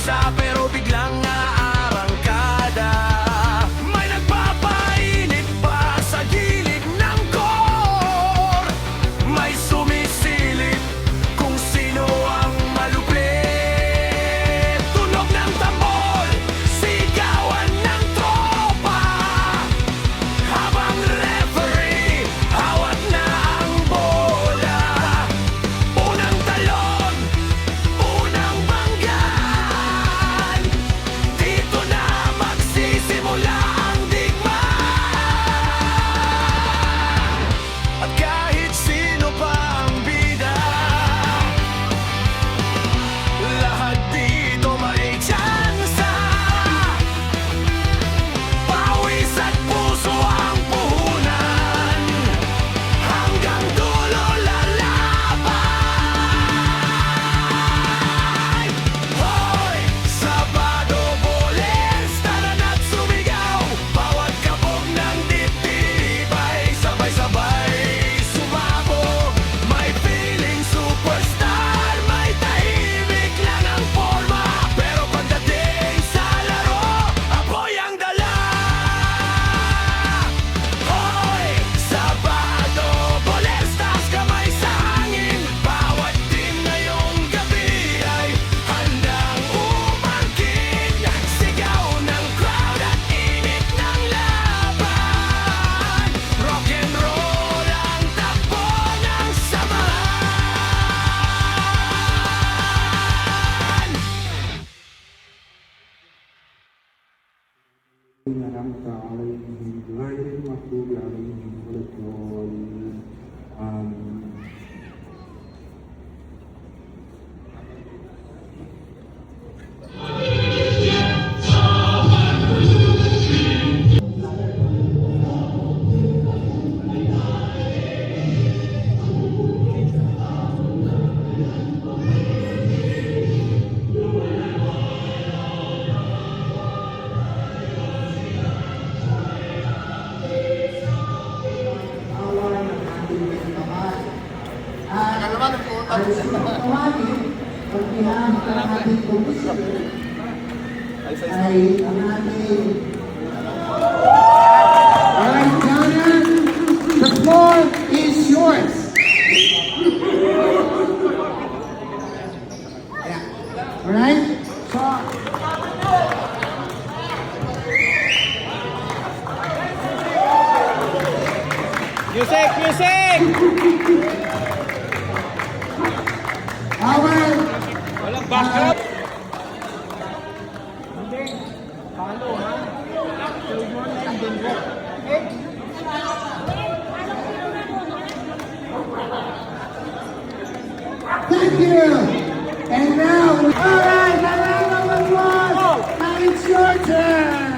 isa pero biglang naarangkada. May nagpapainit pa sa gilid ng kor. May sumisilip kung sino ang malupit. Tunog ng tambol, sigawan ng tropa. Habang referee, hawak na ang bola. Unang talon, unang banggan. Dito na magsisimula ang digmaan. At kahit sino pa ang bida, lahat dito may tsansa. Pawis at puso ang puhunan. Hanggang dulo lalaban. Hoy! Sabado, Boles, tara na't sumigaw. Bawat kabog ng dibdib ay sabay-sabay sumabog. May feeling superstar, may tahimik lang ang forma. Pero pagdating sa laro, apoy ang dala. Hoy! Sabado, Boles, taas kamay sa hangin. Bawat team ngayong gabi ay handang umangkin. Sigaw ng crowd at init ng laban. Rock and roll ang takbo ng samahan. Ng tao, lahir matulang koleksyon. Ang tawagin, pagbihan ng ating komisyon ay ang ating Alright, Jonah, the floor is yours. Yeah. Alright? So, Music! our Walang backup! thank you. And now, alright, a round of applause. Now it's your turn.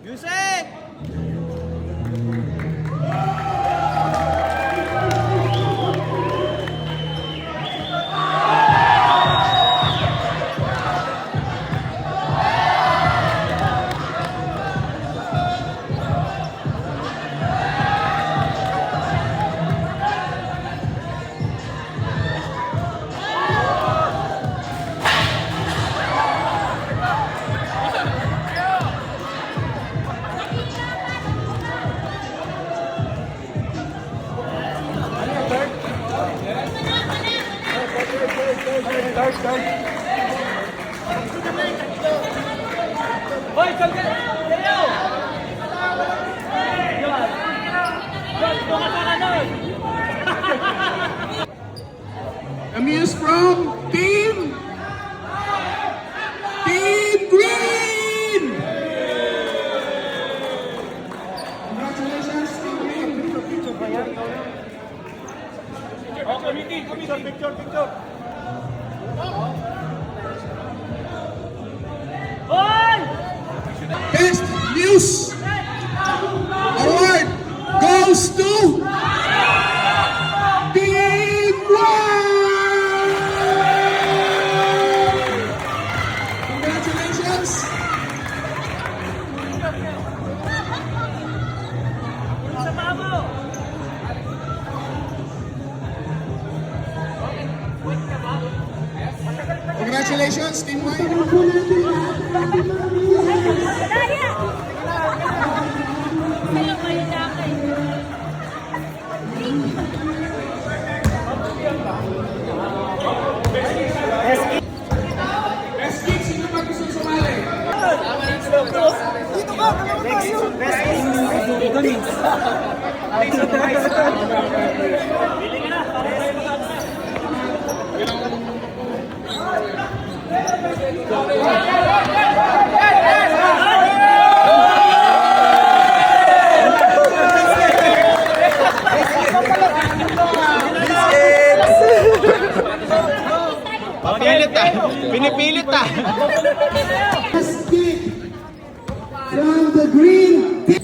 Music! Hoy, Amuse from Team Green! Congratulations, Team Green! Oh, committee, picture. Best News Award goes to Team One! Congratulations! Congratulations, Team White! Best kids, sino ba gusto sumali? Pinipilit ah. Best kid from the green team.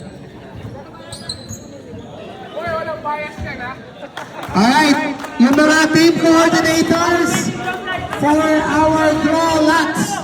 Alright, yung mga team coordinators for our draw lots.